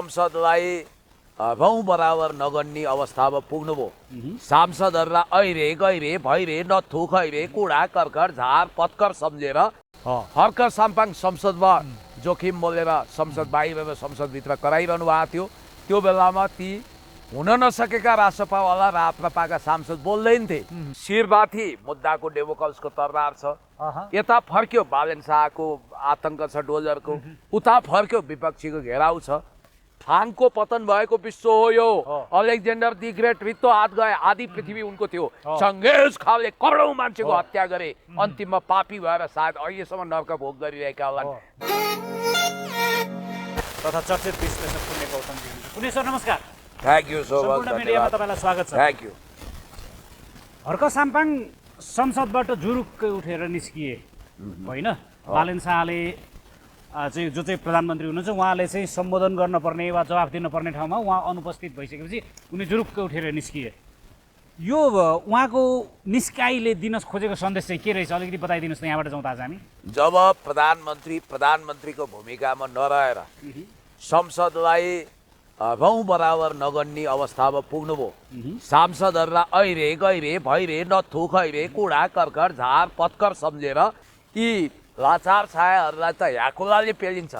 सांसदलाई रौँ बराबर नगन्ने अवस्थामा पुग्नुभयो। सांसदहरूलाई अहिले गहिरे भइरे नथु खैरे कुडा कर्कट झार पत्कर सम्झेर हर्क साम्पाङ संसदमा जोखिम मोलेर संसद बाहिर संसदभित्र कराइरहनु भएको थियो। त्यो बेलामा ती हुन नसकेका राष्ट्रपावाला राप्रपाका सांसद बोल्दैन थिए। शिरमाथि मुद्दाको डेमोक्रेट्सको तरबार छ, यता फर्क्यो बालेन शाहको आतंक छ डोजरको, उता फर्क्यो विपक्षीको घेराउ छ। थाङको पतन भएको विश्व हो यो। अलेक्जेन्डर दि ग्रेट रित्तो हात गए, आधी पृथ्वी उनको थियो। चङ्गेज खानले करोडौं मान्छेको हत्या गरे, अन्तिममा पापी भएर सायद अहिलेसम्म नर्क भोग गरिरहेका होलान्। तथा चर्चित विश्लेषक पुण्य गौतमजी। पुण्य सर नमस्कार। Thank you so much. सम्पूर्ण मिडियामा तपाईँलाई स्वागत छ। Thank you. हर्क साम्पाङ संसदबाट जुरुक्कै उठेर निस्किए होइन? बालेन शाहले चाहिँ जो चाहिँ प्रधानमन्त्री हुनुहुन्छ उहाँले चाहिँ सम्बोधन गर्नुपर्ने वा जवाफ दिनुपर्ने ठाउँमा उहाँ अनुपस्थित भइसकेपछि उनी जुरुक्कै उठेर निस्किए। यो उहाँको निस्काइले दिन खोजेको सन्देश चाहिँ के रहेछ अलिकति बताइदिनुहोस् न, यहाँबाट जाउँ त आज हामी। जब प्रधानमन्त्रीको भूमिकामा नरहेर संसदलाई रौँ बराबर नगन्ने अवस्थामा पुग्नुभयो। सांसदहरूलाई अहिले गहिरे भइरे नथु खैरे कुडा कर्कट झार पत्कर सम्झेर यी लाचार छायाहरूलाई त ह्याकुलाले पेलिन्छ,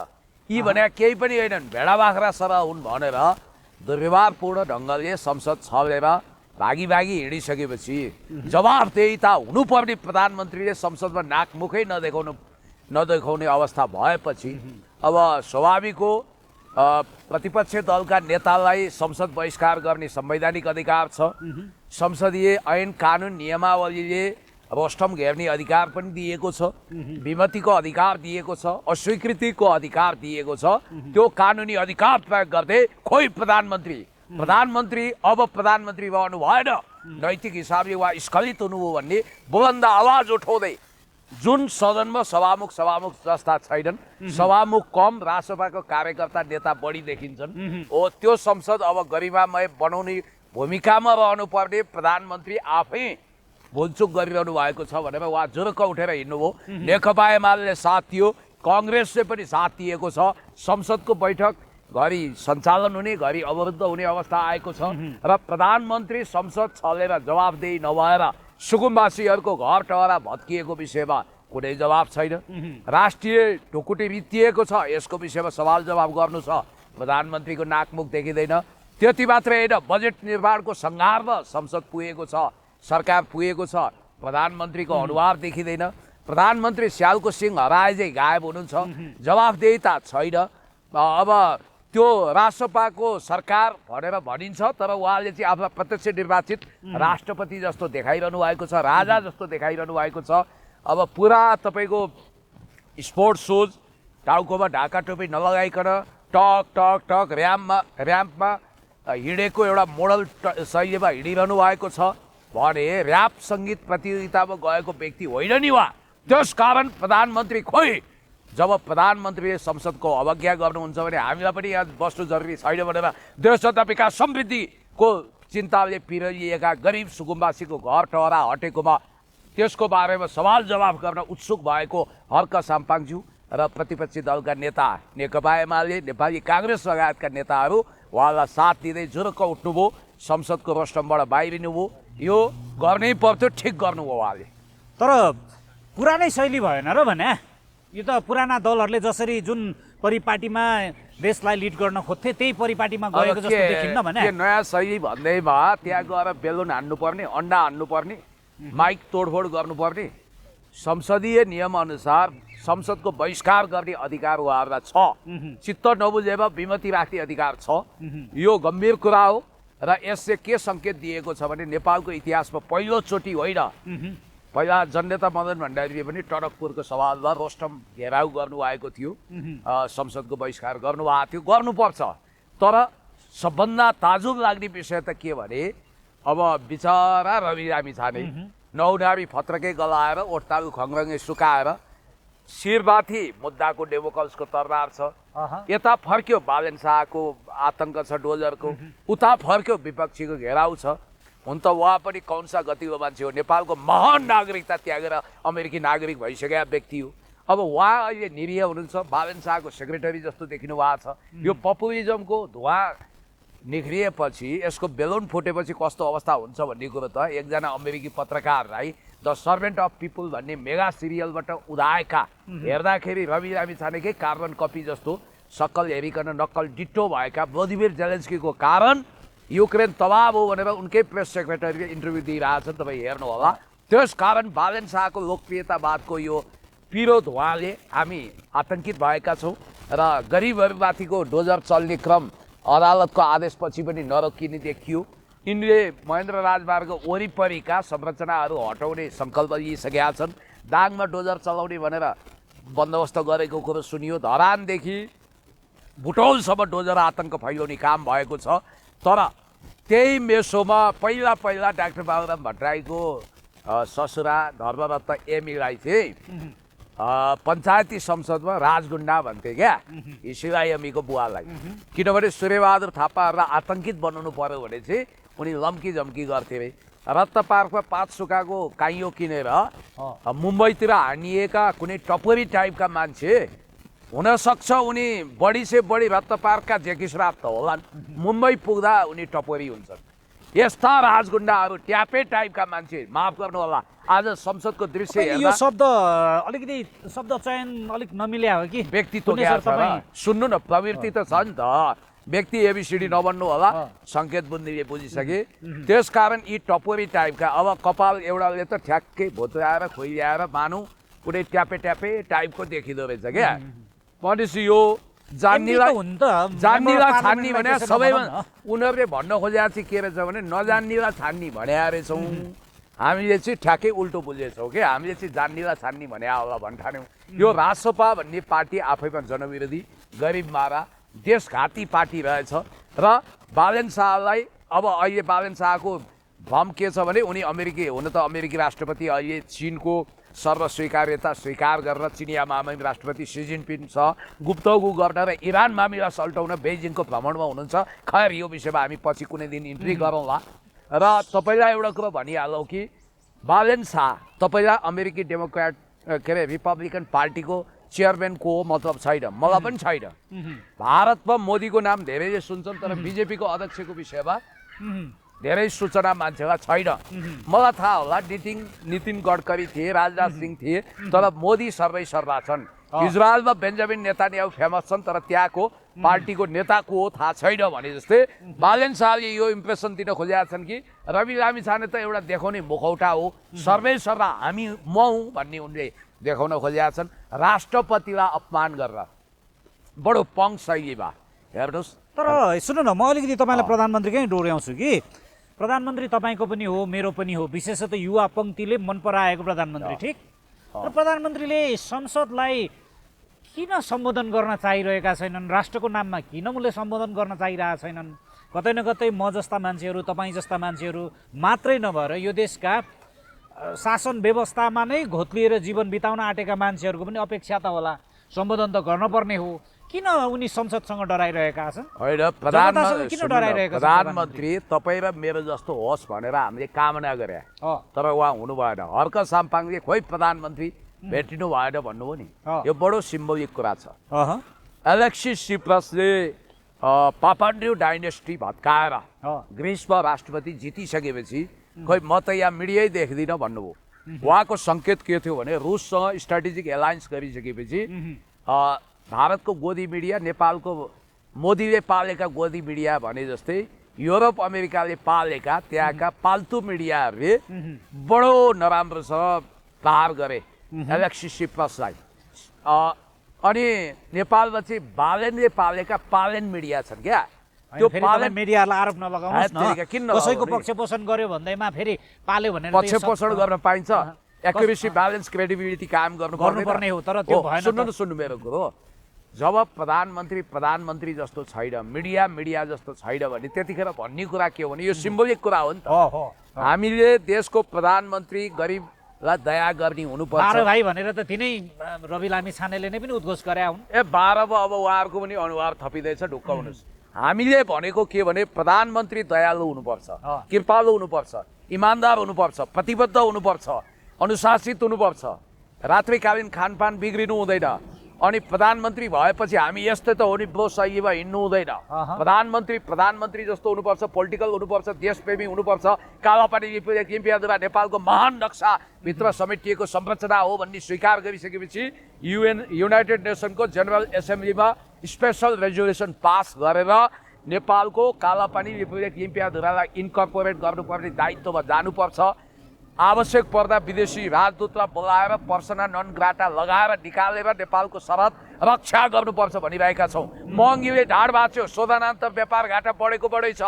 यी भने केही पनि होइनन्, भेडा बाख्रा सरह हुन् भनेर दुर्व्यवहारपूर्ण ढङ्गले संसद छलेर भागी हिँडिसकेपछि जवाफदेहिता हुनुपर्ने प्रधानमन्त्रीले संसदमा नाकमुखै नदेखाउने अवस्था भएपछि अब स्वाभाविक हो प्रतिपक्ष दलका नेतालाई संसद बहिष्कार गर्ने संवैधानिक अधिकार छ। संसदीय ऐन कानुन नियमावलीले रोस्टम घेर्ने अधिकार पनि दिएको छ, विमतिको अधिकार दिएको छ, अस्वीकृतिको अधिकार दिएको छ। त्यो कानुनी अधिकार प्रयोग गर्दै खोइ प्रधानमन्त्री अब प्रधानमन्त्री रहनु भएन, नैतिक हिसाबले वा स्खलित हुनुभयो भन्ने बुलन्द आवाज उठाउँदै जुन सदनमा सभामुख जस्ता छैनन्, सभामुख कम राष्ट्रसभाको कार्यकर्ता नेता बढी देखिन्छन्, हो त्यो संसद अब गरिमामय बनाउने भूमिकामा रहनुपर्ने प्रधानमन्त्री आफै भुलचुक गरिरहनु भएको छ भनेर उहाँ जुरुक्क उठेर हिँड्नुभयो। नेकपा एमाले साथ दियो, काङ्ग्रेसले पनि साथ दिएको छ। संसदको बैठक घरि सञ्चालन हुने घरि अवरुद्ध हुने अवस्था आएको छ र प्रधानमन्त्री संसद छलेर जवाफदेही नभएर सुकुम्बासीहरूको घर टहरा भत्किएको विषयमा कुनै जवाब छैन। राष्ट्रिय ढुकुटी रित्तिएको छ, यसको विषयमा सवाल जवाब गर्नु छ, प्रधानमन्त्रीको नाकमुख देखिँदैन। त्यति मात्रै होइन, बजेट निर्माणको सङ्घारमा संसद पुगेको छ, सरकार पुगेको छ, प्रधानमन्त्रीको अनुहार देखिँदैन। प्रधानमन्त्री स्यालको सिंह हराए चाहिँ गायब हुनुहुन्छ, जवाफदेहिता छैन। अब त्यो राष्ट्रपाको सरकार भनेर भनिन्छ, तर उहाँले चाहिँ आफूलाई प्रत्यक्ष निर्वाचित राष्ट्रपति जस्तो देखाइरहनु भएको छ, राजा जस्तो देखाइरहनु भएको छ। अब पुरा तपाईँको स्पोर्ट्स सुज टाउकोमा ढाका टोपी नलगाइकन टक टक टक ऱ्याम्पमा हिँडेको एउटा मोडल शैलीमा हिँडिरहनु भएको छ भने ऱ्याप सङ्गीत प्रतियोगितामा गएको व्यक्ति होइन नि उहाँ। त्यसकारण प्रधानमन्त्री खोइ जब प्रधानमन्त्रीले संसदको अवज्ञा गर्नुहुन्छ भने हामीलाई पनि यहाँ बस्नु जरुरी छैन भनेर देश जनता विकास समृद्धिको चिन्ताले पिरलिएका गरिब सुकुम्बासीको घर टहरा हटेकोमा त्यसको बारेमा सवाल जवाफ गर्न उत्सुक भएको हर्क साम्पाङज्यू र प्रतिपक्षी दलका नेता नेकपा एमाले नेपाली काङ्ग्रेस लगायतका नेताहरू उहाँलाई साथ दिँदै जुरुक्क उठ्नुभयो, संसदको रोस्टमबाट बाहिरिनुभयो। यो गर्नै पर्थ्यो, ठिक गर्नुभयो उहाँले। तर पुरानै शैली भएन र भने यो त पुराना दलहरूले जसरी जुन परिपाटीमा देशलाई लिड गर्न खोज्थे त्यही परिपाटीमा गएको जस्तो देखिन्न भने के नयाँ शैली भन्दैमा त्यहाँ गएर बेलुन हान्नुपर्ने, अन्डा हान्नुपर्ने, माइक तोडफोड गर्नुपर्ने, संसदीय नियमअनुसार संसदको बहिष्कार गर्ने अधिकार उहाँहरूलाई छ। चित्त नबुझेमा विमति राख्ने अधिकार छ। यो गम्भीर कुरा हो र यसले के सङ्केत दिएको छ भने नेपालको इतिहासमा पहिलोचोटि होइन, पहिला जननेता मदन भण्डारीले पनि टनकपुरको सवालमा रोस्टम घेराउ गर्नुभएको थियो, संसदको बहिष्कार गर्नुभएको थियो, गर्नुपर्छ। तर सबभन्दा ताजुब लाग्ने विषय त के भने अब बिचरा रवि लामिछाने नौनारी फत्रकै गलाएर ओठतालु खङ्ग्रङ्गे सुकाएर शिरमाथि मुद्दाको डेमोक्रेट्सको तरबार छ, यता फर्क्यो बालेन शाहको आतंक छ डोजरको, उता फर्क्यो विपक्षीको घेराउ छ। हुन त उहाँ पनि कौनसा गतिको मान्छे हो, नेपालको महान नागरिकता त्यागेर अमेरिकी नागरिक भइसकेका व्यक्ति हो। अब उहाँ अहिले निरीह हुनुहुन्छ, बालन शाहको सेक्रेटरी जस्तो देखिनु भएको छ। यो पपुलिजमको धुवा निख्रिएपछि, यसको बेलुन फुटेपछि कस्तो अवस्था हुन्छ भन्ने कुरो त एकजना अमेरिकी पत्रकारलाई द सर्भेन्ट अफ पिपुल भन्ने मेगा सिरियलबाट उदाएका हेर्दाखेरि रवि लामिछानेकै कार्बन कपी जस्तो सक्कल हेरिकन नक्कल डिट्टो भएका भ्लादिमिर जेलेन्स्कीको कारण युक्रेन तबाह हो भनेर उनकै प्रेस सेक्रेटरीले इन्टरभ्यू दिइरहेछन्, तपाईँ हेर्नु होला। त्यस कारण बालन शाहको लोकप्रियतावादको यो पिरो धुवाले हामी आतंकित भएका छौँ र गरिबहरूमाथिको डोजर चल्ने क्रम अदालतको आदेशपछि पनि नरोकिने देखियो। यिनले महेन्द्र राजमार्ग वरिपरिका संरचनाहरू हटाउने सङ्कल्प लिइसकेका छन्। दाङमा डोजर चलाउने भनेर बन्दोबस्त गरेको कुरो सुनियो। धरानदेखि बुटौलसम्म डोजर आतङ्क फैलाउने काम भएको छ। तर त्यही मेसोमा पहिला डाक्टर बाबुराम भट्टराईको ससुरा धर्मरत्न एमीलाई चाहिँ पञ्चायती संसदमा राजगुन्डा भन्थे क्या, सिलाइएमीको बुवालाई। किनभने सूर्यबहादुर थापाहरूलाई आतङ्कित बनाउनु पर्यो भने चाहिँ उनी लम्की झम्की गर्थे अरे। रत्न पार्कमा 5 सुकाको काइयो किनेर मुम्बईतिर हानिएका कुनै टपरी टाइपका मान्छे हुनसक्छ उनी बढी से बढी रत्न पार्कका जेकी श्राप त होलान्, मुम्बई पुग्दा उनी टपरी हुन्छन्। यस्ता राजगुन्डाहरू ट्यापे टाइपका मान्छे, माफ गर्नु होला आज संसदको दृश्य यो हेर्दा शब्द अलिकति शब्द चयन अलिक नमिल्या हो कि व्यक्तित्व क्या छ र। सुन्नु न, प्रवृत्ति त छ नि त, व्यक्ति एबिसिडी नबन्नु होला, सङ्केत बुन्दिले बुझिसके। त्यसकारण यी टपोरी टाइपका, अब कपाल एउटाले त ठ्याक्कै भोत्याएर खोइल्याएर मानौँ कुनै ट्यापे टाइपको देखिँदो रहेछ क्या। भनेपछि यो जान्नेलाई छान्ने भने सबैमा उनीहरूले भन्न खोजेको चाहिँ के रहेछ भने नजान्नेलाई छान्ने भने रहेछौँ, हामीले चाहिँ ठ्याक्कै उल्टो बुझेछौँ क्या। हामीले चाहिँ जान्नेलाई छान्ने भने होला भन्ठान्यौँ। यो रासोपा भन्ने पार्टी आफैमा जनविरोधी, गरिब मारा, देशघाती पार्टी रहेछ। र बालन शाहलाई अब अहिले बालन शाहको भ्रम के छ भने उनी अमेरिकी हुन त अमेरिकी राष्ट्रपति, अहिले चिनको सर्वस्वीकार्यता स्वीकार गरेर चिनिया मामी राष्ट्रपति सी जिनपिङ छ, गुप्तगु गर्न र इरान मामिला सल्टाउन बेजिङको भ्रमणमा हुनुहुन्छ। खैर यो विषयमा हामी पछि कुनै दिन इन्ट्री गरौँला। र तपाईँलाई एउटा कुरो भनिहालौँ कि बालन शाह तपाईँलाई अमेरिकी डेमोक्रेट के अरे रिपब्लिकन पार्टीको चेयरम्यानको मतलब छैन, मलाई पनि छैन। भारतमा मोदीको नाम धेरैले सुन्छन् तर बिजेपीको अध्यक्षको विषयमा धेरै सूचना मान्छेलाई छैन। मलाई थाहा होला नितिन गडकरी थिए, राजनाथ सिंह थिए, तर मोदी सर्वैसर्वा छन्। इजरायलमा बेन्जामिन नेतान्याहु फेमस छन् तर त्यहाँको पार्टीको नेता को हो थाहा छैन भने जस्तै बालन शाहले यो इम्प्रेसन दिन खोजेका छन् कि रवि लामिछाने त एउटा देखाउने मुखौटा हो, सर्वैसर्वा हामी म हुँ भन्ने उनले देखाउन खोजेका छन्। राष्ट्रपतिलाई अपमान गरेर बडो पङ्क शैलीमा हेर्नुहोस्। तर सुन्नु न, म अलिकति तपाईँलाई प्रधानमन्त्रीकै डोर्याउँछु कि प्रधानमन्त्री तपाईँको पनि हो, मेरो पनि हो, विशेषतः युवा पङ्क्तिले मन पराएको प्रधानमन्त्री, ठिक। र प्रधानमन्त्रीले संसदलाई किन सम्बोधन गर्न चाहिरहेका छैनन्, राष्ट्रको नाममा किन उनले सम्बोधन गर्न चाहिरहेका छैनन्? कतै न कतै म जस्ता मान्छेहरू, तपाईँ जस्ता मान्छेहरू मात्रै नभएर यो देशका शासन व्यवस्थामा नै घोत्लिएर जीवन बिताउन आँटेका मान्छेहरूको पनि अपेक्षा त होला, सम्बोधन त गर्नुपर्ने हो। किन उनी संसदसँग डराइरहेका छन्? होइन, प्रधानमन्त्री तपाईँ र मेरो जस्तो होस् भनेर हामीले कामना गरे, तर उहाँ हुनु भएन। हर्क साम्पाङले खोइ प्रधानमन्त्री भेटिनु भएन भन्नुभयो नि, यो बडो सिम्बोलिक कुरा छ। एलेक्सिस सिप्रसले पापान्ड्रु डाइनेस्टी भत्काएर ग्रिसमा राष्ट्रपति जितिसकेपछि खोइ म त यहाँ मिडियै देख्दिनँ भन्नुभयो। उहाँको सङ्केत के थियो भने रुससँग स्ट्राटेजिक एलायन्स गरिसकेपछि भारतको गोदी मिडिया, नेपालको मोदीले पालेका गोदी मिडिया भने जस्तै युरोप अमेरिकाले पालेका त्यहाँका पाल्तु मिडियाहरूले बडो नराम्रोसँग प्रहार गरे एलेक्सिस सिप्रसलाई। अनि नेपालमा चाहिँ बालनले पालेका पालेन मिडिया छन् क्या, त्यो पालेन मिडियालाई आरोप नलगाउनुहोस् न, कसैको पक्ष पोषण गर्यो भन्दैमा फेरि पाल्यो भनेर पक्ष पोषण गर्न पाइन्छ। एक्युरेसी ब्यालेन्स क्रेडिबिलिटी काम गर्नुपर्ने हो। तर त्यो भएन। सुन्नु मेरो कुरो, जब प्रधानमन्त्री जस्तो छैन, मिडिया जस्तो छैन भने त्यतिखेर भन्ने कुरा के हो भने यो सिम्बोलिक कुरा हो नि त। हामीले देशको प्रधानमन्त्री गरिबलाई दया गर्ने हुनुपर्छ। 12 भाइ भनेर त तिनै रवि लामिछानेले नै पनि उद्घोष गरे हुन्। 12 अब उहाँहरूको पनि अनुहार थपिँदैछ, ढुक्क हुनुहोस्। हामीले भनेको के भने प्रधानमन्त्री दयालु हुनुपर्छ, कृपालु हुनुपर्छ, इमान्दार हुनुपर्छ, प्रतिबद्ध हुनुपर्छ, अनुशासित हुनुपर्छ। रात्रिकालीन खानपान बिग्रिनु हुँदैन अनि प्रधानमन्त्री भएपछि हामी यस्तै त हो नि ब्लो शैलीमा हिँड्नु हुँदैन प्रधानमन्त्री जस्तो हुनुपर्छ पोलिटिकल हुनुपर्छ देशप्रेमी हुनुपर्छ कालापानी लिम्पियाद्वारा नेपालको महान नक्साभित्र समेटिएको संरचना हो भन्ने स्वीकार गरिसकेपछि युनाइटेड नेसनको जनरल एसेम्ब्लीमा स्पेसल रेजोल्युसन पास गरेर नेपालको कालापानी लिम्पियाद्वारालाई इन्कर्पोरेट गर्नुपर्ने दायित्वमा जानुपर्छ आवश्यक पर्दा विदेशी राजदूतलाई बोलाएर पर्सना नन ग्राटा लगाएर निकालेर नेपालको सरहद रक्षा गर्नुपर्छ भनिरहेका छौँ महँगीले ढाड भाँच्यो शोधनान्तर व्यापार घाटा बढेको छ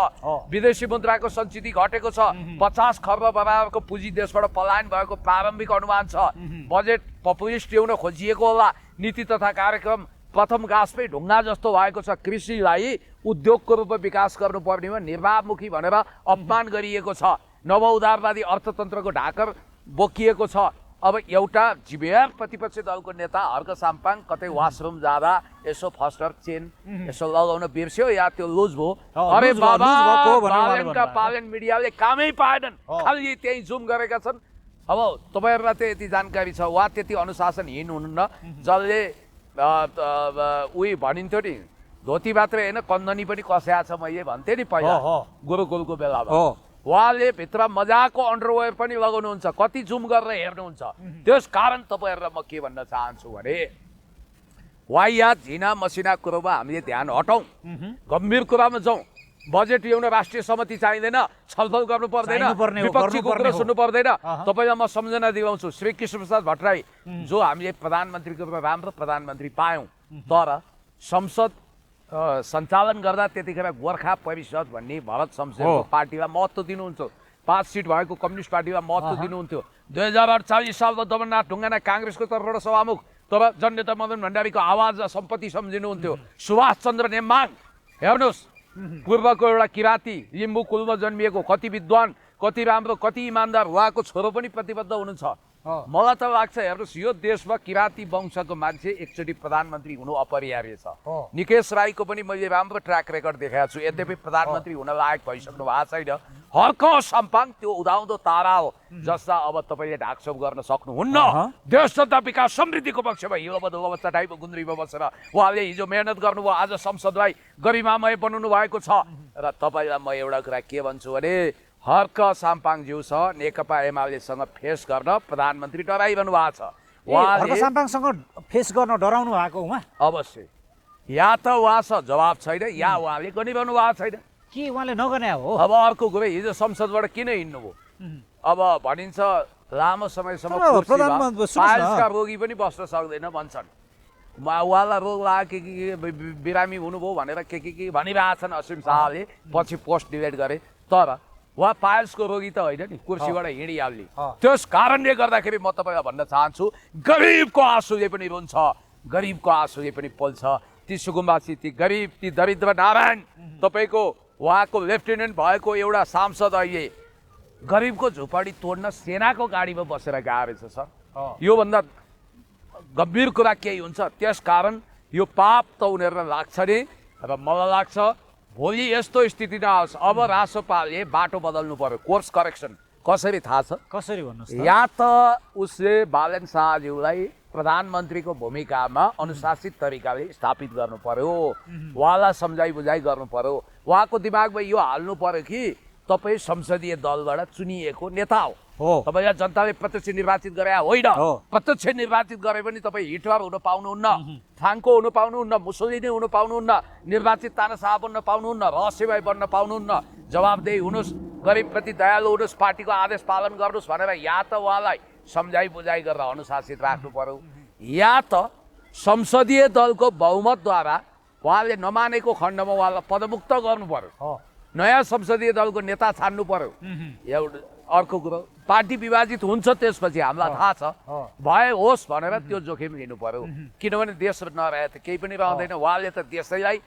विदेशी मुद्राको सञ्चिति घटेको छ 50 खर्ब बराबरको पुँजी देशबाट पलायन भएको प्रारम्भिक अनुमान छ बजेट पपुलिस्ट ल्याउन खोजिएको होला नीति तथा कार्यक्रम प्रथम गाँसमै ढुङ्गा जस्तो भएको छ कृषिलाई उद्योगको रूपमा विकास गर्नुपर्नेमा निर्वाहमुखी भनेर अपमान गरिएको छ नवउदारवादी अर्थतन्त्रको ढाकर बोकिएको छ अब एउटा जिम्मेवार प्रतिपक्ष दलको नेता हर्क साम्पाङ कतै वासरुम जाँदा यसो फस्टर चेन यसो लगाउन बिर्स्यो या त्यो लुज भयो अरे बाबा बालेनका पालन मिडियाले कामै पाएनन् खालि त्यही जुम गरेका छन् अब तपाईहरुलाई त यति जानकारी छ वा त्यति अनुशासनहीन हुनुहुन्न जसले उही भनिन्थ्यो नि धोती मात्रै हैन कन्दनी पनि कस्या छ मैले भन्थे नि पहिला गुरुकुलको बेलामा उहाँले भित्र मजाको अन्डरवेयर पनि लगाउनुहुन्छ कति जुम गरेर हेर्नुहुन्छ त्यस कारण तपाईहरुलाई म के भन्न चाहन्छु भने वाइयात झिना मसिना कुरोमा हामीले ध्यान हटाउँ गम्भीर कुरामा जाउँ बजेट ल्याउन राष्ट्रिय सहमति चाहिँदैन छलफल गर्नु पर्दैन विपक्षीको कुरा सुन्नु पर्दैन तपाईलाई म सम्झना दिलाउँछु श्री कृष्णप्रसाद भट्टराई जो हामीले प्रधानमन्त्रीको रूपमा राम्रो प्रधानमन्त्री पायौं तर संसद सञ्चालन गर्दा त्यतिखेर गोर्खा परिषद भन्ने भरत शमशेरको पार्टीलाई महत्त्व दिनुहुन्छ 5 सिट भएको कम्युनिस्ट पार्टीलाई महत्त्व दिनुहुन्थ्यो 2048 सालमा दमननाथ ढुङ्गाना काङ्ग्रेसको तर्फबाट सभामुख तर जननेता मदन भण्डारीको आवाज र सम्पत्ति सम्झिनुहुन्थ्यो सुभाष चन्द्र नेमाङ हेर्नुहोस् पूर्वको एउटा किराँती लिम्बू कुलमा जन्मिएको कति विद्वान कति राम्रो कति इमान्दार उहाँको छोरो पनि प्रतिबद्ध हुनुहुन्छ मलाई त लाग्छ हेर्नुहोस् यो देशमा किराँती वंशको मान्छे एकचोटि प्रधानमन्त्री हुनु अपरिहार्य छ निकेश राईको पनि मैले राम्रो ट्र्याक रेकर्ड देखाएको छु यद्यपि प्रधानमन्त्री हुन लायक भइसक्नु भएको छैन हर्क साम्पाङ त्यो उदाउँदो तारा हो जसलाई अब तपाईँले ढाकछोप गर्न सक्नुहुन्न देश जनता विकास समृद्धिको पक्षमा हिलो बदल चटाइको गुन्द्रीमा बसेर उहाँले हिजो मेहनत गर्नुभयो आज संसदलाई गरिमामय बनाउनु भएको छ र तपाईँलाई म एउटा कुरा के भन्छु भने हर्क साम्पाङज्यू छ नेकपा एमालेसँग फेस गर्न प्रधानमन्त्री डराइरहनु भएको छ हर्क साम्पाङसँग फेस गर्न डराउनु भएको उहाँ अवश्य या त उहाँसँग जवाब छैन या उहाँले गरिरहनु भएको छैन के उहाँले नगर्ने हो अब अर्को कुरा हिजो संसदबाट किन हिँड्नुभयो अब भनिन्छ लामो समयसम्म पाइल्सका रोगी पनि बस्न सक्दैन भन्छन् उहाँलाई रोग लाग्यो के बिरामी हुनुभयो भनेर के भनिरहेछन् असीम शाहले पछि पोस्ट डिलिट गरे तर उहाँ पायल्सको रोगी त होइन नि कुर्सीबाट हिँडिहाल्ने त्यस कारणले गर्दाखेरि म तपाईँलाई भन्न चाहन्छु गरिबको आँसुले पनि रुन्छ गरिबको आँसुले पनि पोल्छ ती सुकुम्बासी ती गरिब ती दरिद्र नारायण तपाईँको उहाँको लेफ्टिनेन्ट भएको एउटा सांसद अहिले गरिबको झुपडी तोड्न सेनाको गाडीमा बसेर गएको रहेछ सर योभन्दा गम्भीर कुरा केही हुन्छ त्यस कारण यो पाप त उनीहरूलाई लाग्छ नि र मलाई लाग्छ भोलि यस्तो स्थिति नआओस् अब रासोपाले बाटो बदल्नु पर्यो कोर्स करेक्सन कसरी थाहा छ कसरी भन्नुहोस् या त उसले बालन शाहज्यूलाई प्रधानमन्त्रीको भूमिकामा अनुशासित तरिकाले स्थापित गर्नु पर्यो उहाँलाई सम्झाइ बुझाइ गर्नु पर्यो उहाँको दिमागमा यो हाल्नु पर्यो कि तपाईँ संसदीय दलबाट चुनिएको नेता हो तपाईँलाई जनताले प्रत्यक्ष निर्वाचित गरे होइन प्रत्यक्ष निर्वाचित गरे पनि तपाईँ हिटलर हुन पाउनुहुन्न फ्रान्को हुन पाउनुहुन्न मुसोलिनी हुन पाउनुहुन्न निर्वाचित तानाशाह बन्न पाउनुहुन्न रहस्यमय बन्न पाउनुहुन्न जवाबदेही हुनुहोस् गरिबप्रति दयालु हुनुहोस् पार्टीको आदेश पालन गर्नुहोस् भनेर या त उहाँलाई सम्झाइ बुझाइ गरेर अनुशासित राख्नु पर्यो या त संसदीय दलको बहुमतद्वारा उहाँले नमानेको खण्डमा उहाँलाई पदमुक्त गर्नु पर्यो नयाँ संसदीय दलको नेता छान्नु पर्यो एउटा अर्को कुरो पार्टी विभाजित हुन्छ त्यसपछि हामीलाई थाहा छ भए होस् भनेर त्यो जोखिम लिनु पर्यो किनभने देश नरहे त केही पनि रहँदैन उहाँले त देशैलाई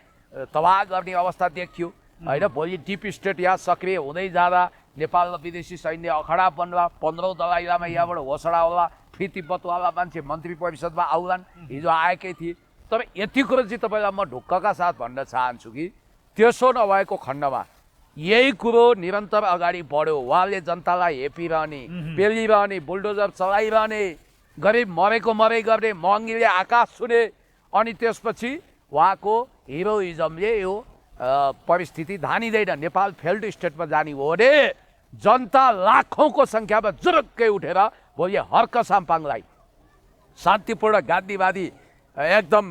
तबाह गर्ने अवस्था देखियो होइन भोलि डिप स्टेट यहाँ सक्रिय हुँदै जाँदा नेपालमा विदेशी सैन्य अखडा बन्ला 15औं दलाइ लामा यहाँबाट घोषणा होला फ्री तिब्बतवाला मान्छे मन्त्री परिषदमा आउलान् हिजो आएकै थिए तर यति कुरो चाहिँ तपाईँलाई म ढुक्कका साथ भन्न चाहन्छु कि त्यसो नभएको खण्डमा यही कुरो निरन्तर अगाडि बढ्यो उहाँले जनतालाई हेपिरहने पेलिरहने बुलडोजर चलाइरहने गरिब मरेको मरै गर्ने, महँगीले आकाश छुने, अनि त्यसपछि उहाँको हिरोइजमले यो परिस्थिति धानिँदैन। नेपाल फेल्ड स्टेटमा जाने हो भने जनता लाखौँको सङ्ख्यामा जुरुक्कै उठेर भोलि हर्क साम्पाङलाई शान्तिपूर्ण गान्धीवादी एकदम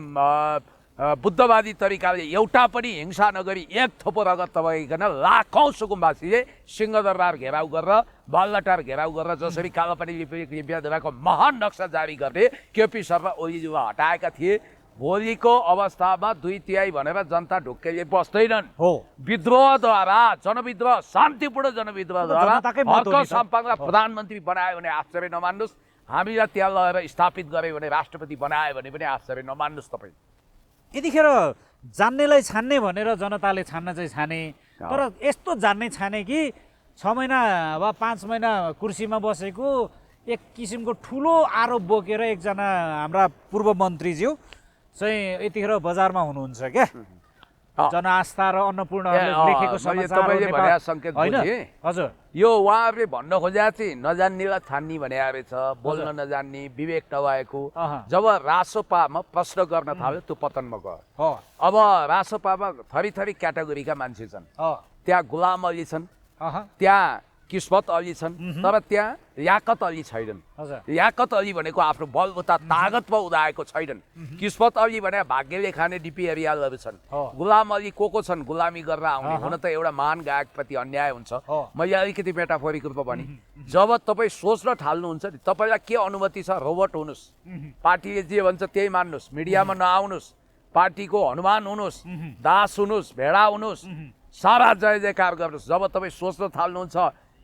बुद्धवादी तरिकाले एउटा पनि हिंसा नगरी एक थोपो रगत तबाइकन लाखौँ सुकुम्बासीले सिंहदरबार घेराउ गरेर बालटार घेराउ गरेर जसरी कालापानी लिपियाको महान नक्सा जारी गर्ने केपी शर्मा ओलीज्यूमा हटाएका थिए। भोलिको अवस्थामा 2/3 भनेर जनता ढुक्कैले बस्दैनन्। हो, विद्रोहद्वारा, जनविद्रोह, शान्तिपूर्ण जनविद्रोहद्वारा जनताकै मत हो नि हर्क त। साम्पाङलाई प्रधानमन्त्री बनायो भने आश्चर्य नमान्नुहोस्, हामीलाई त्यहाँ लगेर स्थापित गर्यो भने, राष्ट्रपति बनायो भने पनि आश्चर्य नमान्नुहोस् तपाईँ। यतिखेर जान्नेलाई छान्ने भनेर जनताले छान्न चाहिँ छाने, तर यस्तो जान्ने छाने कि 6 महिना वा 5 महिना कुर्सीमा बसेको एक किसिमको ठुलो आरोप बोकेर एकजना हाम्रा पूर्व मन्त्रीज्यू चाहिँ यतिखेर बजारमा हुनुहुन्छ क्या। जनआस्था र अन्नपूर्णहरूले लेखेको तपाईँले भने सङ्केत बुझेँ। हजुर, यो उहाँहरूले भन्न खोजेको चाहिँ नजान्नेलाई छान्ने भने रहेछ, बोल्न नजान्ने, विवेक नभएको। जब रासोपामा प्रश्न गर्न थाल्यो त्यो पतनमा गयो। अब रासोपामा थरी थरी क्याटेगोरीका मान्छे छन्। त्यहाँ गुलाम अली छन्, त्यहाँ किस्मत अली छन्, तर त्यहाँ याकत अली छैनन्। याकत अली भनेको आफ्नो बलबुता तागतमा उदाएको छैनन्। किस्मत अली भने भाग्यले खाने डिपी एरियालहरू छन्। गुलाम अली को छन्? गुलामी गरेर आउने। हुन त एउटा महान गायकप्रति अन्याय हुन्छ। मैले अलिकति मेटाफोरिक रूपमा भने, जब तपाईँ सोच्न थाल्नुहुन्छ नि, तपाईँलाई के अनुमति छ? रोबोट हुनुहोस्, पार्टीले जे भन्छ त्यही मान्नुहोस्, मिडियामा नआउनुहोस्, पार्टीको हनुमान हुनुहोस्, दास हुनुहोस्, भेडा हुनुहोस्, सारा जय जयकार गर्नुहोस्। जब तपाईँ सोच्न थाल्नुहुन्छ,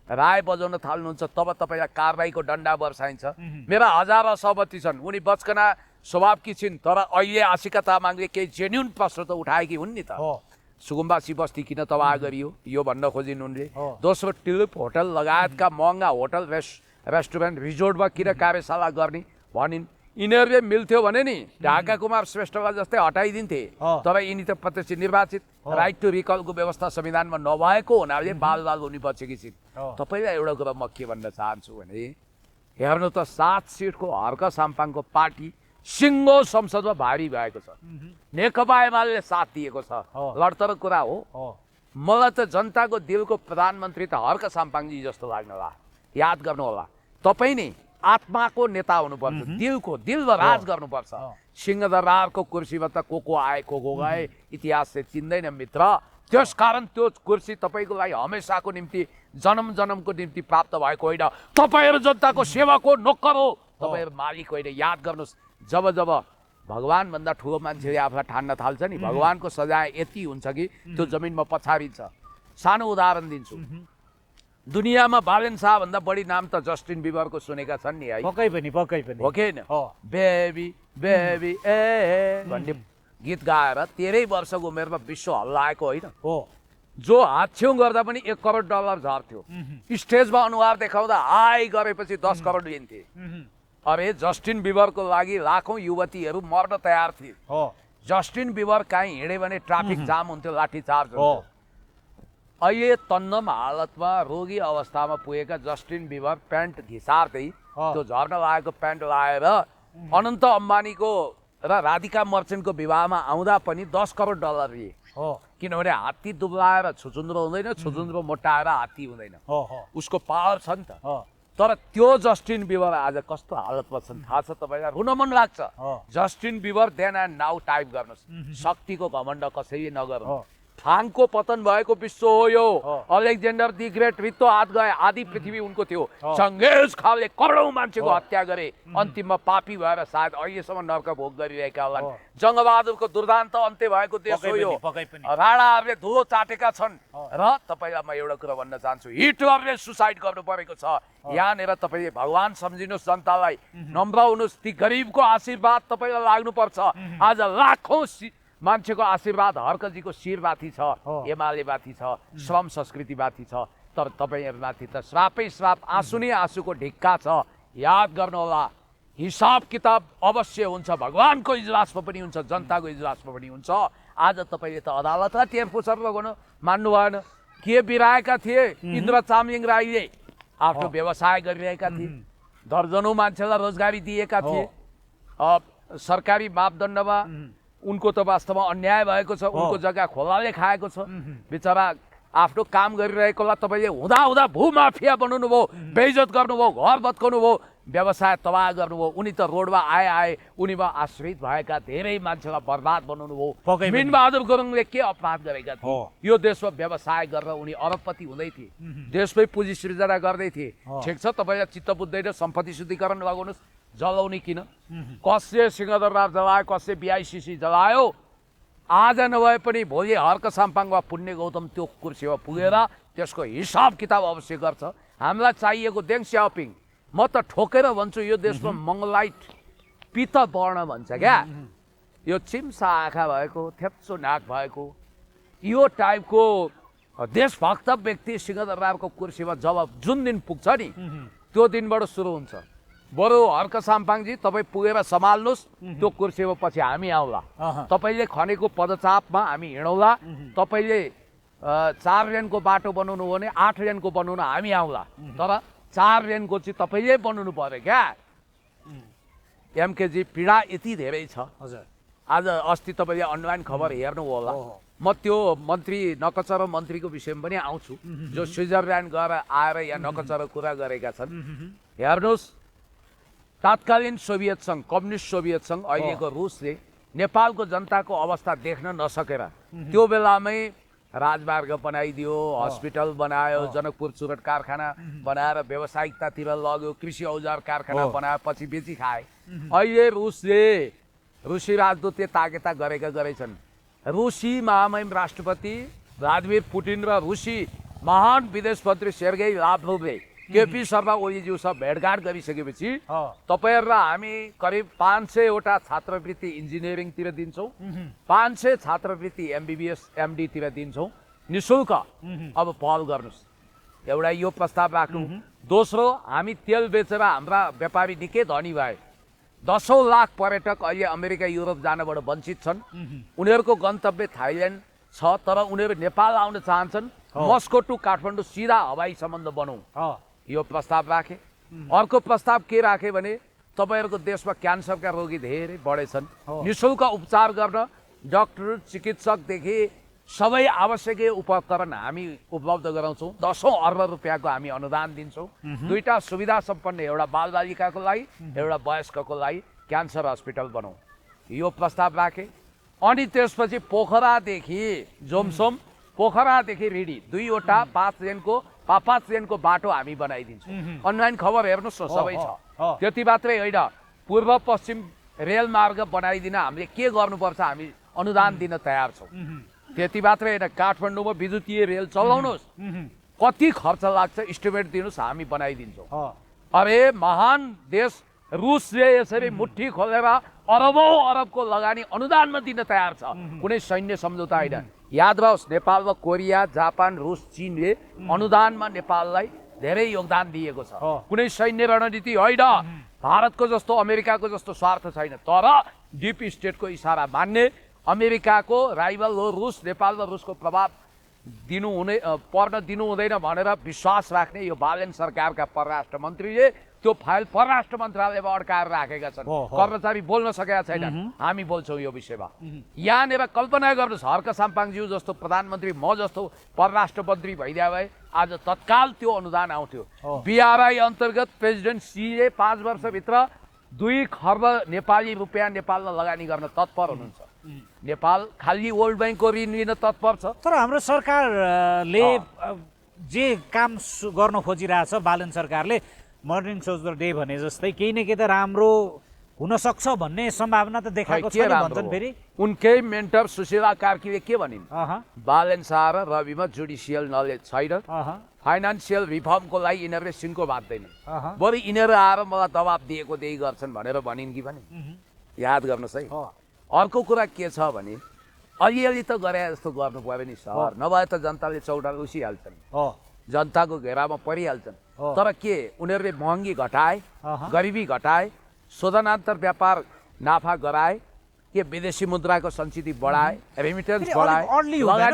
राय बजाउन थाल्नुहुन्छ, तब तपाईँलाई कारबाहीको डन्डा बर्साइन्छ। मेरा हजारौँ सहमति छन्, उनी बचकना स्वभावकी छिन्, तर अहिले आशिका तामाङले केही जेन्युन प्रश्न त उठाएकी हुन् नि त। सुकुम्बासी बस्ती किन तबाह गरियो यो भन्न खोजिन् उनले। दोस्रो, ट्युलिप होटल लगायतका महँगा होटल रेस्टुरेन्ट रिजोर्टमा किन कार्यशाला गर्ने भनिन्। यिनीहरूले मिल्थ्यो भने नि ढाका कुमार श्रेष्ठलाई जस्तै हटाइदिन्थे, तर यिनी त प्रत्यक्ष निर्वाचित, राइट टु रिकलको व्यवस्था संविधानमा नभएको हुनाले बाल हुने बचेकी छिन्। तपाईँलाई एउटा कुरा म के भन्न चाहन्छु भने, हेर्नु त 7 सिटको हर्क साम्पाङको पार्टी सिङ्गो संसदमा भारी भएको छ। नेकपा एमाले साथ दिएको छ, लडतर कुरा हो। मलाई त जनताको दिलको प्रधानमन्त्री त हर्क साम्पाङजी जस्तो लाग्न होला। याद गर्नु होला, तपाईँ नै आत्माको नेता हुनुपर्छ, दिलमा राज गर्नुपर्छ। सिंहदरबारको कुर्सीमा त को आए को गए इतिहासले चिन्दैन मित्र। त्यस कारण त्यो कुर्सी तपाईँको लागि हमेसाको निम्ति, जन्म जन्मको निम्ति प्राप्त भएको होइन। तपाईँहरू जनताको सेवाको नोकर हो, तपाईँहरू मालिक होइन। याद गर्नुहोस्, जब जब भगवानभन्दा ठुलो मान्छेले आफूलाई ठान्न थाल्छ नि, भगवानको सजाय यति हुन्छ कि त्यो जमिनमा पछारिन्छ। सानो उदाहरण दिन्छु, दुनियाँमा बालेन शाहभन्दा बढी नाम त जस्टिन बिबरको सुनेका छन् नि है? पक्कै पनि हो कि होइन? बेबी बेबी ए भन्ने गीत गाएर 13 वर्षको उमेरमा विश्व हल्लाएको होइन? जो हाच्छेउ गर्दा पनि $1 करोड झर्थ्यो। स्टेजमा अनुहार देखाउँदा हाई गरेपछि 10 करोड लिन्थे। अरे जस्टिन बिबरको लागि लाखौँ युवतीहरू मर्न तयार थिए। जस्टिन बिबर कहीँ हिँड्यो भने ट्राफिक जाम हुन्थ्यो, लाठीचार्ज हुन्थ्यो। अहिले तन्नम हालतमा रोगी अवस्थामा पुगेका जस्टिन बिबर प्यान्ट घिसार्दै, त्यो झर्न लागेको प्यान्ट लगाएर अनन्त अम्बानीको र राधिका मर्चेन्टको विवाहमा आउँदा पनि $10 करोड लिए। किनभने हात्ती दुब्लाएर छुचुन्द्रो हुँदैन, छुचुन्द्रो मोटाएर हात्ती हुँदैन। उसको पावर छ नि त। तर त्यो जस्टिन बिबर आज कस्तो हालतमा छन् थाहा छ तपाईँलाई? रुन मन लाग्छ। Justin Bieber then and now type गर्नुहोस्। शक्तिको घमण्ड कसैले नगर्नु। फ्रान्सको पतन भएको विश्व हो यो। अलेक्जेन्डर दि ग्रेट रित्तो हात गए, आधी पृथ्वी उनको थियो। चङ्गेज खानले करोडौँ मान्छेको हत्या गरे, अन्तिममा पापी भएर सायद अहिलेसम्म नर्क भोग गरिरहेका होलान्। जङ्गबहादुरको दुर्दान्त अन्त्य भएको देश हो यो। राणाहरूले धुलो चाटेका छन्। र तपाईँलाई म एउटा कुरा भन्न चाहन्छु, हिटलरले सुसाइड गर्नु परेको छ। यहाँनिर तपाईँले भगवान सम्झिनुहोस्, जनतालाई नम्र हुनुहोस्। ती गरिबको आशीर्वाद तपाईँलाई लाग्नुपर्छ। आज लाखौँ मान्छेको आशीर्वाद हर्कजीको शिरमाथि छ, एमालेमाथि छ, श्रम संस्कृतिमाथि छ। तर तपाईँहरूमाथि त श्रापै श्राप, आँसु नै आँसुको ढिक्का छ। याद गर्नुहोला, हिसाब किताब अवश्य हुन्छ, भगवानको इजलासमा पनि हुन्छ, जनताको इजलासमा पनि हुन्छ। आज तपाईँले त अदालतलाई टेरफुसर लगाउन मान्नु भएन। के बिराएका थिए? इन्द्र चामलिङ राईले आफ्नो व्यवसाय गरिरहेका थिए, दर्जनौं मान्छेलाई रोजगारी दिएका थिए। सरकारी मापदण्डमा उनको त वास्तवमा अन्याय भएको छ। उनको जग्गा खोलाले खाएको छ। बिचरा आफ्नो काम गरिरहेकोलाई तपाईँले हुँदा भूमाफिया बनाउनु भयो, बेइज्जत गर्नुभयो, घर भत्काउनु भयो, व्यवसाय तबाह गर्नुभयो। उनी त रोडमा आए उनीमा आश्रित भएका धेरै मान्छेलाई बर्बाद बनाउनु भयो। मिनबहादुर गुरुङले के अपराध गरेका थिए? यो देशमा व्यवसाय गरेर उनी अरबपति हुँदै थिए, देशमै पुँजी सृजना गर्दै थिए। ठिक छ, तपाईँलाई चित्त बुझ्दैन, सम्पत्ति शुद्धिकरण लगाउनुहोस्, जलाउने किन? कसले सिंहदरबार जलायो, कसले BICC जलायो? आज नभए पनि भोलि हर्क साम्पाङ वा पुण्य गौतम त्यो कुर्सीमा पुगेर त्यसको हिसाब किताब अवश्य गर्छ। हामीलाई चाहिएको देङ स्याओपिङ। म त ठोकेर भन्छु, यो देशमा मङ्गलाइट पित्त वर्ण भन्छ क्या, यो चिम्सा आँखा भएको, थेप्चो नाक भएको, यो टाइपको देशभक्त व्यक्ति सिंहदरबारको कुर्सीमा जुन दिन पुग्छ नि, त्यो दिनबाट सुरु हुन्छ। बरु हर्क साम्पाङजी तपाईँ पुगेर सम्हाल्नुहोस्, त्यो कुर्सीमा पछि हामी आउँला। तपाईँले खनेको पदचापमा हामी हिँडौँला। तपाईँले 4 लेनको बाटो बनाउनु हो भने 8 लेनको बनाउन हामी आउँला। तर 4 लेनको चाहिँ तपाईँले बनाउनु पर्यो क्या। MKजी पीडा यति धेरै छ। आज अस्ति तपाईँले अनलाइन खबर हेर्नु होला। म त्यो मन्त्री नकचरो मन्त्रीको विषयमा पनि आउँछु, जो स्विजरल्यान्ड गएर आएर यहाँ नकचरो कुरा गरेका छन्। हेर्नुहोस्, तात्कालीन सोभियत सङ्घ, कम्युनिस्ट सोभियत सङ्घ, अहिलेको रुसले नेपालको जनताको अवस्था देख्न नसकेर त्यो बेलामै राजमार्ग बनाइदियो, हस्पिटल बनायो, जनकपुर चुरट कारखाना बनाएर व्यावसायिकतातिर लग्यो, कृषि औजार कारखाना बनायो, पछि बेची खाए। अहिले रुसी राजदूतले ताकेता गरेछन्। रुसी महामहिम राष्ट्रपति भ्लादिमिर पुटिन र रुसी महान विदेश मन्त्री सेर्गेई लाभ्रोभले केपी शर्मा ओलीज्यूसँग भेटघाट गरिसकेपछि तपाईहरु र हामी करिब 500वटा छात्रवृत्ति इन्जिनियरिङतिर दिन्छौँ, 500 छात्रवृत्ति MBBS MD तिर दिन्छौँ निशुल्क। अब पहल गर्नुस्, एउटा यो प्रस्ताव राख्नु। दोस्रो, हामी तेल बेचेर हाम्रा व्यापारी निकै धनी भए। 10औं लाख पर्यटक अहिले अमेरिका युरोप जानबाट वञ्चित छन्। उनीहरूको गन्तव्य थाइल्यान्ड छ, तर उनीहरू नेपाल आउन चाहन्छन्। मस्को टु काठमाडौँ सिधा हवाई सम्बन्ध बनाऊ, यो प्रस्ताव राखे। अर्को प्रस्ताव के राखे भने तपाईहरुको देशमा क्यान्सरका रोगी धेरै बढेछन्, निशुल्क उपचार गर्न डाक्टर चिकित्सकदेखि सबै आवश्यकीय उपकरण हामी उपलब्ध गराउँछौँ। 10औं अर्ब रुपियाँको हामी अनुदान दिन्छौँ। दुईटा सुविधा सम्पन्न, एउटा बालबालिकाको लागि, एउटा वयस्कको लागि क्यान्सर हस्पिटल बनाऊ, यो प्रस्ताव राखे। अनि त्यसपछि पोखरादेखि जोमसोम, पोखरादेखि रिडी 2वटा 5 लेनको बाटो हामी बनाइदिन्छौँ। अनलाइन खबर हेर्नुहोस् न, सबै छ। त्यति मात्रै होइन, पूर्व पश्चिम रेल मार्ग बनाइदिन हामीले के गर्नुपर्छ हामी अनुदान दिन तयार छौँ। त्यति मात्रै होइन, काठमाडौँमा विद्युतीय रेल चलाउनुहोस्, कति खर्च लाग्छ इस्टिमेट दिनुहोस्, हामी बनाइदिन्छौँ। अरे महान देश रुसले यसरी मुट्ठी खोलेर अरबौं अरबको लगानी अनुदानमा दिन तयार छ, कुनै सैन्य सम्झौता होइन। याद रहोस्, नेपालमा कोरिया, जापान, रुस, चीनले अनुदानमा नेपाललाई धेरै योगदान दिएको छ। कुनै सैन्य रणनीति होइन, भारतको जस्तो अमेरिकाको जस्तो स्वार्थ छैन। तर डीप स्टेटको इशारा मान्ने, अमेरिकाको राइभल हो रुस, नेपालमा रुसको प्रभाव पर्न दिनु हुँदैन भनेर विश्वास राख्ने यो बालेन सरकारका परराष्ट्र मन्त्रीले त्यो फाइल परराष्ट्र मन्त्रालयमा अड्काएर राखेका छन्। कर्मचारी बोल्न सकेका छैन, हामी बोल्छौँ यो विषयमा। यहाँनिर कल्पना गर्नुहोस्, हर्क साम्पाङज्यू जस्तो प्रधानमन्त्री, म जस्तो परराष्ट्र मन्त्री भइदिया भए आज तत्काल त्यो अनुदान आउँथ्यो। BRI अन्तर्गत प्रेसिडेन्ट सीले 5 वर्षभित्र 2 खर्ब नेपाली रुपियाँ नेपालमा लगानी गर्न तत्पर हुनुहुन्छ। नेपाल खाली वर्ल्ड ब्याङ्कको ऋण लिन तत्पर छ। तर हाम्रो सरकारले जे काम गर्न खोजिरहेछ, बालन सरकारले मर्निङ सोज द डे भने जस्तै केही न केही त राम्रो हुन सक्छ भन्ने सम्भावना त देखाएको छ भन्छन्। फेरि उनकै मेन्टर सुशीला कार्कीले के भनिन्, बालन शाह र रविमा जुडिसियल नलेज छैन, फाइनान्सियल रिफर्मको लागि यिनीहरूले सिन्को बाँध्दैन, बरु यिनीहरू आएर मलाई दबाब दिएको त्यही गर्छन् भनेर भनिन् कि भने याद गर्नुहोस् है। अर्को कुरा के छ भने अलिअलि त गरे जस्तो गर्नु पर्यो नि सर, नभए त जनताले चौडा उसिहाल्छन्, जनताको घेरामा परिहाल्छन्। तर के उनीहरूले महँगी घटाए, गरिबी घटाए, शोधनान्तर व्यापार नाफा गराए, के विदेशी मुद्राको सञ्चिति बढाए, रेमिटेन्स बढाए।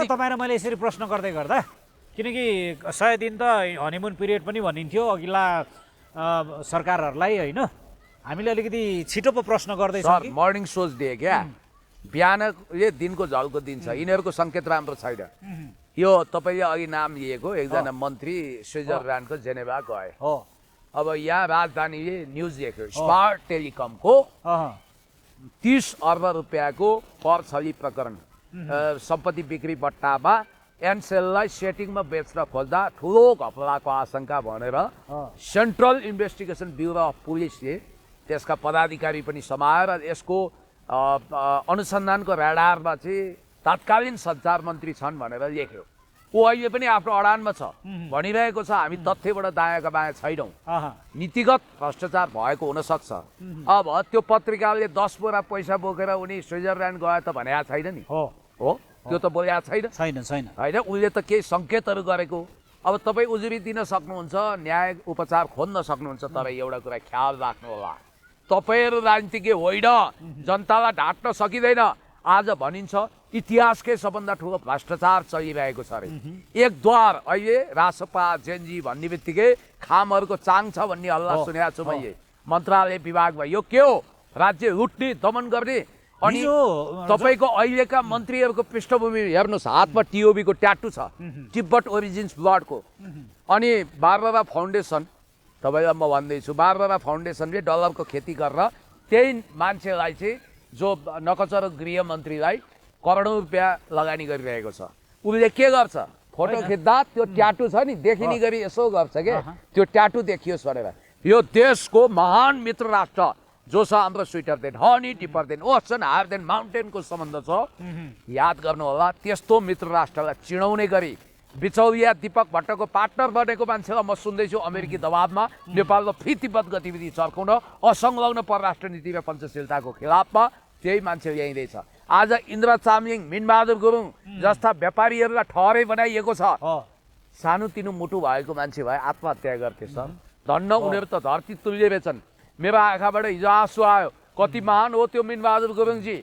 तपाईँ र मैले यसरी प्रश्न गर्दै गर्दा, किनकि 100 दिन त हनीमुन पिरियड पनि भनिन्थ्यो, अघिल्ला सरकारहरूलाई होइन हामीले अलिकति छिटो पो प्रश्न गर्दैछौँ सर कि मर्निङ सोच दिए क्या बिहानले दिनको झल्को दिन छ यिनीहरूको सङ्केत राम्रो छैन यो तपाईँले अघि नाम लिएको एकजना मन्त्री स्विजरल्यान्डको जेनेभा गए हो अब यहाँ राजधानीले न्युज दिएको स्मार्ट टेलिकमको अहँ 30 अर्ब रुपियाँको कर छली प्रकरण सम्पत्ति बिक्री बट्टामा एनसेललाई सेटिङमा बेच्न खोज्दा ठुलो घपलाको आशंका भनेर सेन्ट्रल इन्भेस्टिगेसन ब्युरो अफ पुलिसले त्यसका पदाधिकारी पनि समाएर यसको अनुसन्धानको राडारमा चाहिँ तत्कालीन सञ्चार मन्त्री छन् भनेर लेख्यो ऊ अहिले पनि आफ्नो अडानमा छ भनिरहेको छ हामी तथ्यबाट दायाँका बायाँ छैनौँ नीतिगत भ्रष्टाचार भएको हुनसक्छ अब त्यो पत्रिकाले 10 बोरा पैसा बोकेर उनी स्विजरल्यान्ड गए त भनेको छैन नि हो त्यो त बोलेको छैन छैन होइन उसले त केही सङ्केतहरू गरेको अब तपाईँ उजुरी दिन सक्नुहुन्छ न्याय उपचार खोज्न सक्नुहुन्छ तर एउटा कुरा ख्याल राख्नु होला तपाईँहरू राजनीतिज्ञ होइन जनतालाई ढाट्न सकिँदैन आज भनिन्छ इतिहासकै सबभन्दा ठुलो भ्रष्टाचार चलिरहेको छ अरे एक द्वार अहिले रासपा जेनजी भन्ने बित्तिकै खामहरूको चाङ छ भन्ने हल्ला सुनेको छु मैले मन्त्रालय विभागमा यो के हो राज्य लुट्ने दमन गर्ने अनि तपाईँको अहिलेका मन्त्रीहरूको पृष्ठभूमि हेर्नुहोस् हातमा टिओबीको ट्याटु छ तिब्बत ओरिजिन्स ब्लडको अनि बारबरा फाउन्डेसन तपाईँलाई म भन्दैछु बारबरा फाउन्डेसनले डलरको खेती गरेर त्यही मान्छेलाई चाहिँ जो नकचर गृहमन्त्रीलाई करोडौँ रुपियाँ लगानी गरिरहेको छ उसले के गर्छ फोटो खिच्दा त्यो ट्याटु छ नि देखिने गरी यसो गर्छ के त्यो ट्याटु देखियोस् भनेर यो देशको महान मित्र राष्ट्र जो छ हाम्रो sweeter than honey deeper than ocean higher than माउन्टेनको सम्बन्ध छ याद गर्नु होला त्यस्तो मित्र राष्ट्रलाई चिडाउने गरी बिचौलिया दीपक भट्टको पार्टनर बनेको मान्छेलाई म सुन्दैछु अमेरिकी दबावमा नेपालमा फितिबद्ध गतिविधि चर्काउन असंलग्न परराष्ट्र नीति र पञ्चशीलताको खिलाफमा त्यही मान्छे ल्याइँदैछ आज इन्द्र चामलिङ मिनबहादुर गुरुङ जस्ता व्यापारीहरूलाई ठहरै बनाइएको छ सानोतिनो मुटु भएको मान्छे भए आत्महत्या गर्थे सर धन्न उनीहरू त धरती तुल्य रहेछन् मेरो आँखाबाट हिजो आँसु आयो कति महान हो त्यो मिनबहादुर गुरुङजी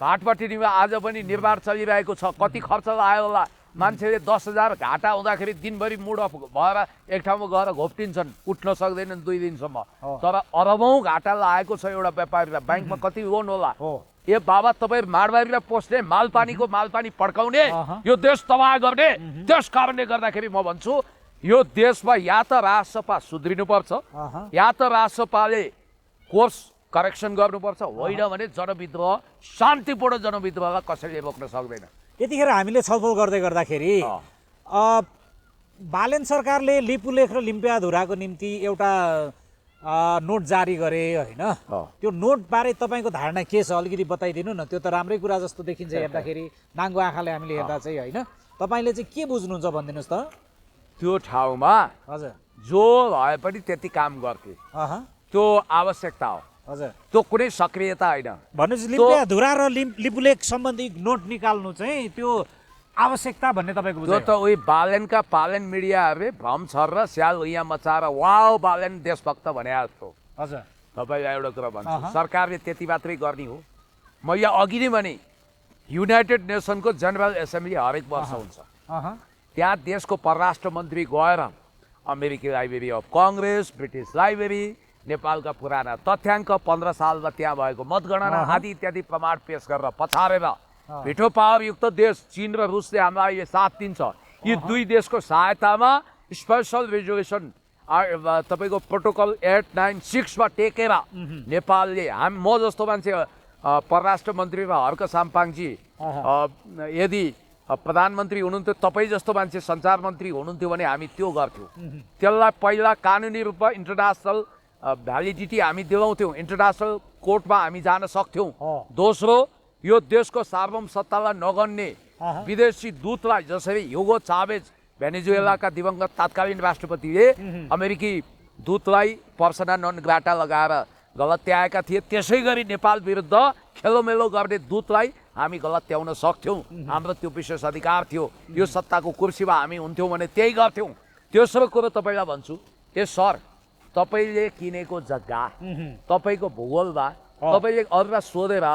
भाटपट्टिनीमा आज पनि निर्माण चलिरहेको छ कति खर्च लाग्यो होला मान्छेले 10,000 घाटा हुँदाखेरि दिनभरि मुड अफ भएर एक ठाउँमा गएर घोप्टिन्छन् उठ्न सक्दैनन् 2 दिनसम्म तर अरबौँ घाटा लागेको छ एउटा व्यापारीलाई ब्याङ्कमा कति लोन होला ए बाबा तपाईँ माडवारीलाई पोस्ने मालपानी पड्काउने यो देश तबाह गर्ने त्यस कारणले गर्दाखेरि म भन्छु यो देशमा या त राजसपा सुध्रिनुपर्छ या त राजसपाले कोर्स करेक्सन गर्नुपर्छ होइन भने जनविद्रोह शान्तिपूर्ण जनविद्रोहलाई कसैले रोक्न सक्दैन यतिखेर हामीले छलफल गर्दै गर्दाखेरि बालेन सरकारले लिपुलेख र लिम्पियाधुराको निम्ति एउटा नोट जारी गरे होइन त्यो नोटबारे तपाईँको धारणा के छ अलिकति बताइदिनु न त्यो त राम्रै कुरा जस्तो देखिन्छ हेर्दाखेरि नाङ्गो आँखाले हामीले हेर्दा चाहिँ होइन तपाईँले चाहिँ के बुझ्नुहुन्छ भनिदिनुहोस् त त्यो ठाउँमा हजुर जो भए पनि त्यति काम गर्थे त्यो आवश्यकता हो हजुर त्यो कुनै सक्रियता होइन भनेपछि लिम्पियाधुरा र लिपुलेख सम्बन्धी नोट निकाल्नु चाहिँ त्यो आवश्यकता भन्ने तपाईँको त्यो त उही बालेनका पालन मिडियाहरूले भ्रम छर र स्याल यहाँ मचाएर वाउ बालेन देशभक्त भने जस्तो हजुर तपाईँलाई एउटा कुरा भन्छु सरकारले त्यति मात्रै गर्ने हो म यहाँ अघि नै भने युनाइटेड नेसनको जेनरल एसेम्ब्ली हरेक वर्ष हुन्छ त्यहाँ देशको परराष्ट्र मन्त्री गएर अमेरिकी library of Congress British library नेपालका पुराना तथ्याङ्क 15 सालमा त्यहाँ भएको मतगणना आदि इत्यादि प्रमाण पेश गरेर पछारेर भिठो पावरयुक्त देश चीन र रुसले हामीलाई अहिले साथ दिन्छ यी दुई देशको सहायतामा स्पेसल रेजोल्युसन तपाईँको प्रोटोकल 896 मा टेकेर नेपालले म जस्तो मान्छे परराष्ट्र मन्त्री र हर्क साम्पाङजी यदि प्रधानमन्त्री हुनुहुन्थ्यो तपाईँ जस्तो मान्छे सञ्चार मन्त्री हुनुहुन्थ्यो भने हामी त्यो गर्थ्यौँ त्यसलाई पहिला कानुनी रूपमा इन्टरनेसनल भ्यालिडिटी हामी दिलाउँथ्यौँ इन्टरनेसनल कोर्टमा हामी जान सक्थ्यौँ दोस्रो यो देशको सार्वभौम सत्तालाई नगन्ने विदेशी दूतलाई जसरी ह्युगो चावेज भेनेजुएलाका दिवंगत तत्कालीन राष्ट्रपतिले अमेरिकी दूतलाई पर्सना नन ग्राटा लगाएर गलत्याएका थिए त्यसै गरी नेपाल विरुद्ध खेलोमेलो गर्ने दूतलाई हामी गलत्याउन सक्थ्यौँ हाम्रो त्यो विशेष अधिकार थियो यो सत्ताको कुर्सीमा हामी हुन्थ्यौँ भने त्यही गर्थ्यौँ तेस्रो कुरो तपाईँलाई भन्छु ए सर तपाईँले किनेको जग्गा तपाईँको भूगोलमा तपाईँले अरूलाई सोधेर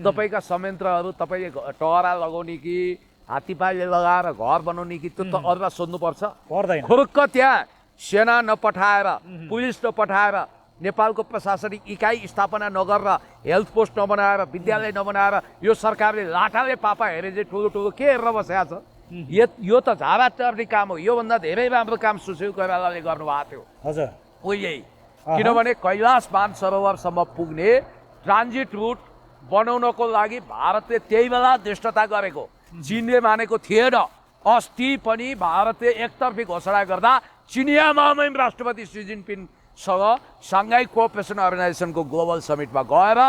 तपाईँका संयन्त्रहरू तपाईँले टहरा लगाउने कि हात्तीपाले लगाएर घर बनाउने कि त्यो त अरूलाई सोध्नुपर्छ पर्दैन खुरुक्क त्यहाँ सेना नपठाएर पुलिस नपठाएर नेपालको प्रशासनिक इकाइ स्थापना नगरेर हेल्थ पोस्ट नबनाएर विद्यालय नबनाएर यो सरकारले लाटाले पापा हेरे चाहिँ ठुलो ठुलो के हेरेर बसेको छ यो त झाडा चर्ने काम हो योभन्दा धेरै राम्रो काम सुशील कोइरालाले गर्नुभएको थियो हजुर उहिले किनभने कैलाश मानसरोवरसम्म पुग्ने ट्रान्जिट रुट बनाउनको लागि भारतले त्यही बेला धृष्टता गरेको चीनले मानेको थिएन अस्ति पनि भारतले एकतर्फी घोषणा गर्दा चिनिया महामहिम राष्ट्रपति सी जिनपिङसँग साङ्घाई कोअपरेसन अर्गनाइजेसनको ग्लोबल समिटमा गएर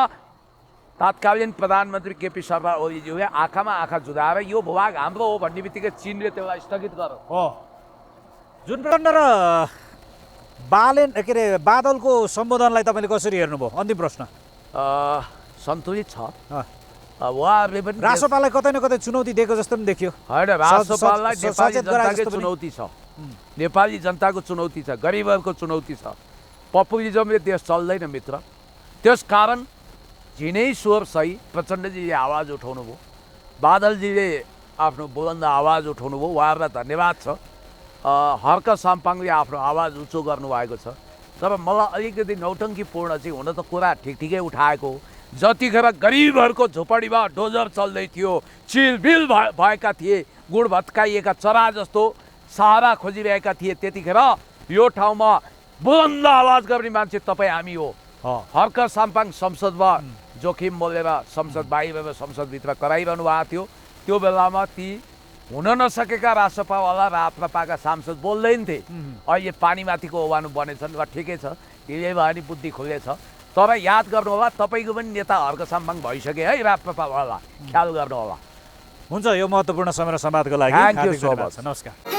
तत्कालीन प्रधानमन्त्री केपी शर्मा ओलीज्यूले आँखामा आँखा जुदाएर यो भूभाग हाम्रो हो भन्ने बित्तिकै चीनले त्यसलाई स्थगित गर्यो हो जुन प्रचण्ड र के अरे बादलको सम्बोधनलाई तपाईँले कसरी हेर्नुभयो अन्तिम प्रश्न सन्तुलित छ उहाँहरूले पनि रासोपालाई कतै न कतै चुनौती दिएको जस्तो पनि देखियो होइन रासोपालाई नेपाली सचेत गराए जनताकै जस्तो पनि। चुनौती छ नेपाली जनताको चुनौती छ गरिबहरूको चुनौती छ पपुलिजमले देश चल्दैन मित्र त्यसकारण झिनै स्वर सही प्रचण्डजीले आवाज उठाउनु भयो बादलजीले आफ्नो बुलन्द आवाज उठाउनु भयो उहाँहरूलाई धन्यवाद छ हर्क साम्पाङले आफ्नो आवाज उच्चो गर्नुभएको छ तर मलाई अलिकति नौटङ्कीपूर्ण चाहिँ हुन त कुरा ठिकठिकै उठाएको हो जतिखेर गरिबहरूको झोपडीमा डोजर चल्दै थियो चिलबिल भएका थिए गुड भत्काइएका चरा जस्तो सहारा खोजिरहेका थिए त्यतिखेर यो ठाउँमा बुलन्द आवाज गर्ने मान्छे तपाईँ हामी हो हर्क साम्पाङ संसदमा जोखिम मोलेर संसद बाहिर संसदभित्र कराइरहनु भएको थियो त्यो बेलामा ती हुन नसकेका रासपावाला राप्रपाका सांसद बोल्दैन थिए अहिले पानीमाथिको ओभानो बनेछन् र ठिकै छ ढिलै भयो भने बुद्धि खुलेछ तर याद गर्नु होला तपाईँको पनि नेता हर्क साम्पाङ भइसके है राप्रपावाला ख्याल गर्नु होला हुन्छ यो महत्त्वपूर्ण समय र संवादको लागि Thank you हार्दिक so धन्यवाद much. छ। नमस्कार